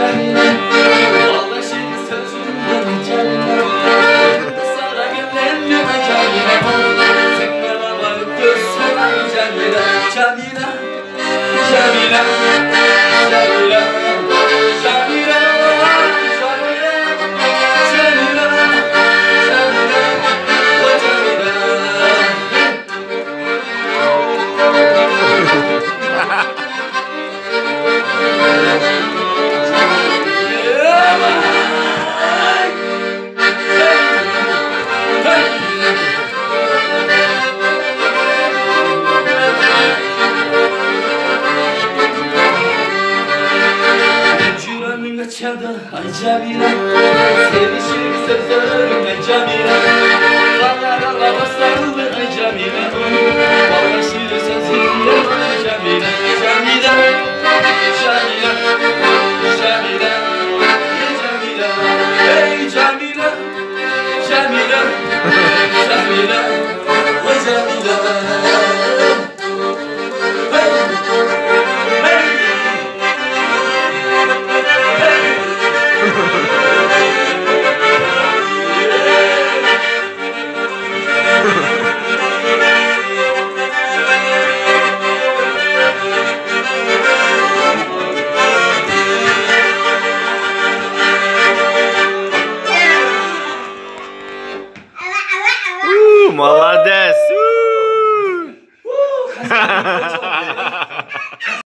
Cemile, vallahi sözümden Cemile, sana gönlümden Cemile, sen bana varıp görsün ay Cemile, Cemile, Cemile, Cemile, Cemile, ay Cemile, sevişir sözlerim ay Cemile, vallahi basarım ay Cemile, vallahi sözlerim ay Cemile.